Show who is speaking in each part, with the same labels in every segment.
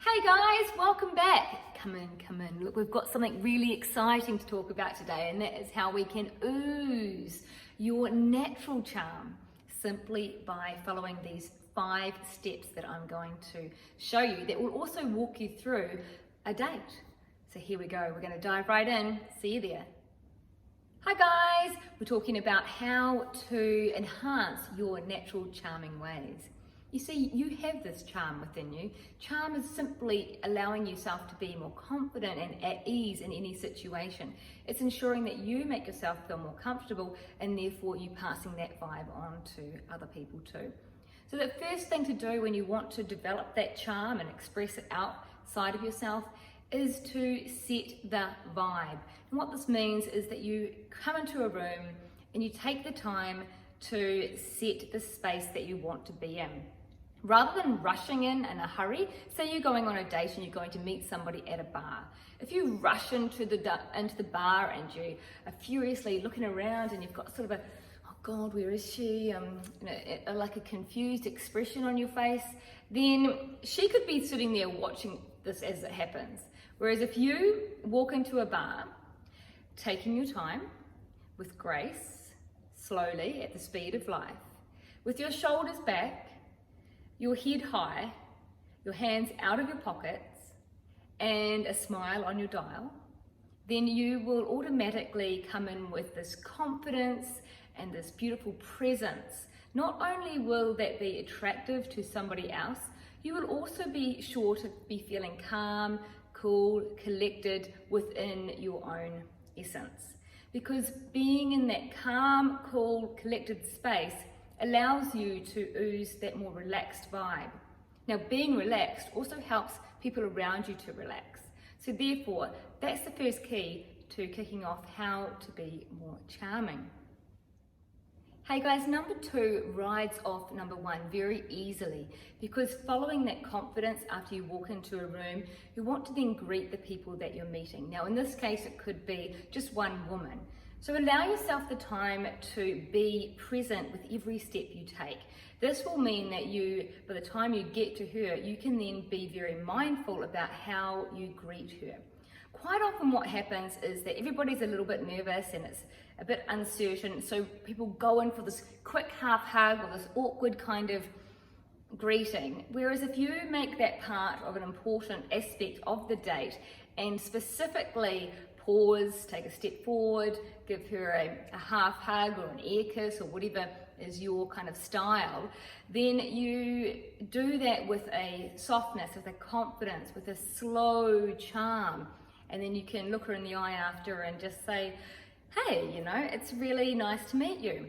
Speaker 1: Hey guys, welcome back. Come in. Look, we've got something really exciting to talk about today, and that is how we can ooze your natural charm simply by following these 5 steps that I'm going to show you that will also walk you through a date. So here we go, we're going to dive right in. See you there. Hi guys, we're talking about how to enhance your natural charming ways. You see, you have this charm within you. Charm is simply allowing yourself to be more confident and at ease in any situation. It's ensuring that you make yourself feel more comfortable, and therefore you passing that vibe on to other people too. So the first thing to do when you want to develop that charm and express it outside of yourself is to set the vibe. And what this means is that you come into a room and you take the time to set the space that you want to be in. Rather than rushing in a hurry, say you're going on a date and you're going to meet somebody at a bar. If you rush into the bar and you are furiously looking around and you've got sort of a, oh God, where is she? Like a confused expression on your face, then she could be sitting there watching this as it happens. Whereas if you walk into a bar, taking your time, with grace, slowly, at the speed of life, with your shoulders back, your head high, your hands out of your pockets, and a smile on your dial, then you will automatically come in with this confidence and this beautiful presence. Not only will that be attractive to somebody else, you will also be sure to be feeling calm, cool, collected within your own essence. Because being in that calm, cool, collected space allows you to ooze that more relaxed vibe. Now, being relaxed also helps people around you to relax. So therefore, that's the first key to kicking off how to be more charming. Hey guys, number 2 rides off number 1 very easily, because following that confidence after you walk into a room, you want to then greet the people that you're meeting. Now, in this case, it could be just one woman. So allow yourself the time to be present with every step you take. This will mean that by the time you get to her, you can then be very mindful about how you greet her. Quite often what happens is that everybody's a little bit nervous and it's a bit uncertain, so people go in for this quick half hug or this awkward kind of greeting. Whereas if you make that part of an important aspect of the date and specifically pause, take a step forward, give her a half hug or an ear kiss or whatever is your kind of style, then you do that with a softness, with a confidence, with a slow charm. And then you can look her in the eye after and just say, hey, it's really nice to meet you.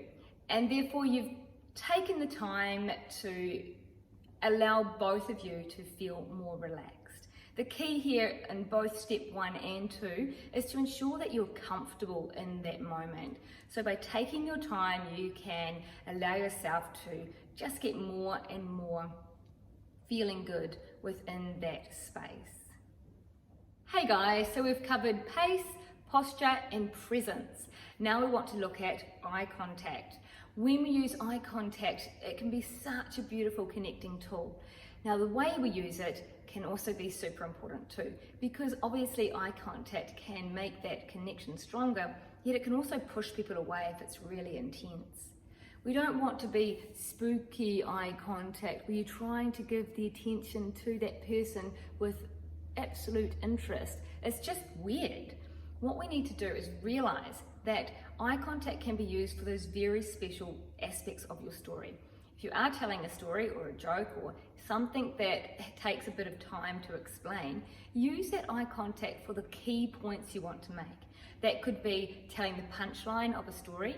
Speaker 1: And therefore you've taken the time to allow both of you to feel more relaxed. The key here in both step 1 and 2 is to ensure that you're comfortable in that moment. So by taking your time, you can allow yourself to just get more and more feeling good within that space. Hey guys, so we've covered pace, posture and presence. Now we want to look at eye contact. When we use eye contact, it can be such a beautiful connecting tool. Now the way we use it can also be super important too, because obviously eye contact can make that connection stronger, yet it can also push people away if it's really intense. We don't want to be spooky eye contact where you're trying to give the attention to that person with absolute interest. It's just weird. What we need to do is realize that eye contact can be used for those very special aspects of your story. If you are telling a story or a joke or something that takes a bit of time to explain, use that eye contact for the key points you want to make. That could be telling the punchline of a story,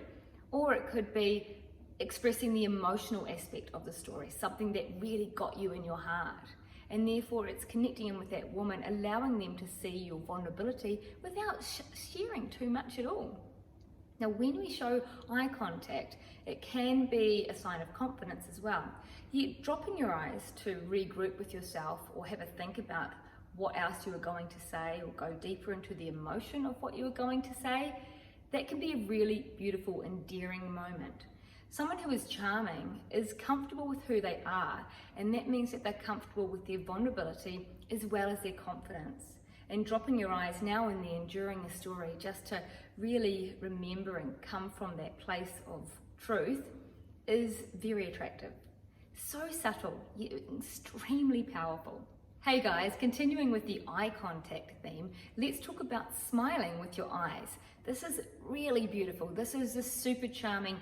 Speaker 1: or it could be expressing the emotional aspect of the story, something that really got you in your heart. And therefore it's connecting in with that woman, allowing them to see your vulnerability without sharing too much at all. Now, when we show eye contact, it can be a sign of confidence as well. You dropping your eyes to regroup with yourself or have a think about what else you were going to say or go deeper into the emotion of what you were going to say, that can be a really beautiful, endearing moment. Someone who is charming is comfortable with who they are, and that means that they're comfortable with their vulnerability as well as their confidence. And dropping your eyes now and then during the story, just to really remember and come from that place of truth, is very attractive. So subtle, yet extremely powerful. Hey guys, continuing with the eye contact theme, let's talk about smiling with your eyes. This is really beautiful. This is the super charming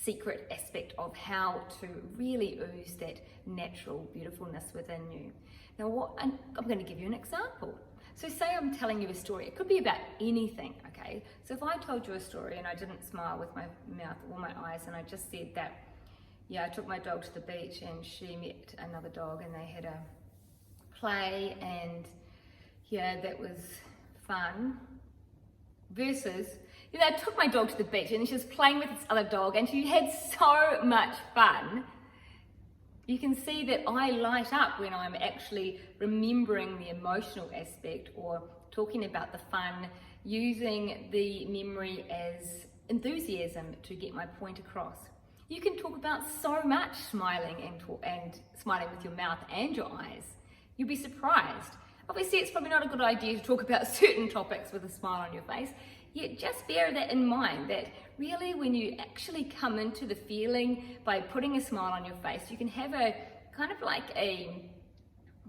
Speaker 1: secret aspect of how to really ooze that natural beautifulness within you. Now, I'm going to give you an example. So say I'm telling you a story. It could be about anything, okay? So if I told you a story and I didn't smile with my mouth or my eyes, and I just said that, yeah, I took my dog to the beach and she met another dog and they had a play, and yeah, that was fun. Versus, you know, I took my dog to the beach and she was playing with this other dog and she had so much fun. You can see that I light up when I'm actually remembering the emotional aspect or talking about the fun, using the memory as enthusiasm to get my point across. You can talk about so much smiling and smiling with your mouth and your eyes. You'll be surprised. Obviously, it's probably not a good idea to talk about certain topics with a smile on your face, yet just bear that in mind, that really when you actually come into the feeling by putting a smile on your face, you can have a kind of like a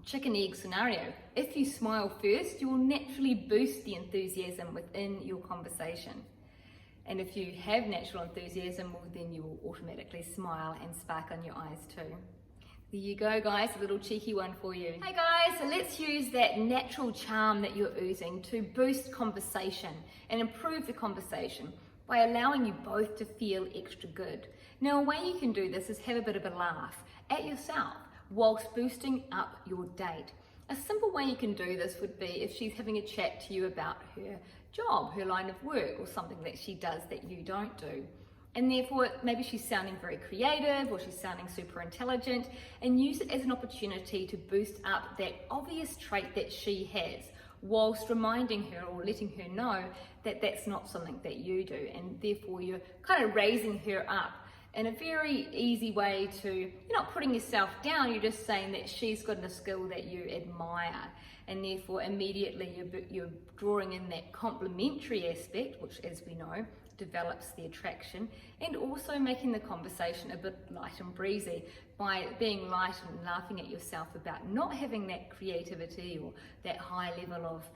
Speaker 1: chicken egg scenario. If you smile first, you will naturally boost the enthusiasm within your conversation. And if you have natural enthusiasm, well, then you will automatically smile and spark on your eyes too. There you go, guys, a little cheeky one for you. Hey guys, so let's use that natural charm that you're oozing to boost conversation and improve the conversation by allowing you both to feel extra good. Now, a way you can do this is have a bit of a laugh at yourself whilst boosting up your date. A simple way you can do this would be if she's having a chat to you about her job, her line of work, or something that she does that you don't do. And therefore, maybe she's sounding very creative or she's sounding super intelligent, and use it as an opportunity to boost up that obvious trait that she has, whilst reminding her or letting her know that that's not something that you do. And therefore, you're kind of raising her up in a very easy way to, you're not putting yourself down, you're just saying that she's got a skill that you admire. And therefore, immediately you're drawing in that complementary aspect, which, as we know, develops the attraction, and also making the conversation a bit light and breezy by being light and laughing at yourself about not having that creativity or that high level of,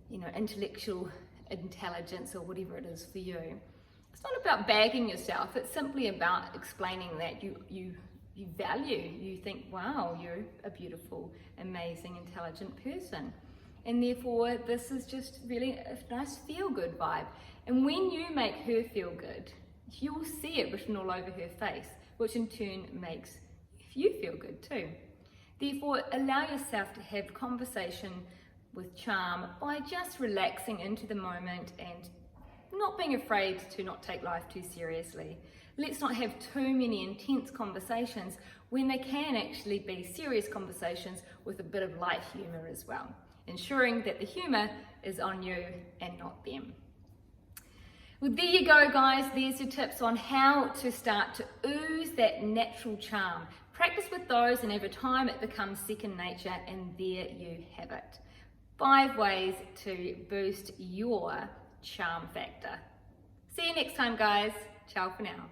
Speaker 1: you know, intellectual intelligence or whatever it is for you. It's not about bagging yourself, it's simply about explaining that you value, you think, wow, you're a beautiful, amazing, intelligent person. And therefore, this is just really a nice feel-good vibe. And when you make her feel good, you'll see it written all over her face, which in turn makes you feel good too. Therefore, allow yourself to have conversation with charm by just relaxing into the moment and not being afraid to not take life too seriously. Let's not have too many intense conversations when they can actually be serious conversations with a bit of light humour as well, ensuring that the humour is on you and not them. Well, there you go, guys. There's your tips on how to start to ooze that natural charm. Practice with those, and over time it becomes second nature, and there you have it. 5 ways to boost your charm factor. See you next time, guys. Ciao for now.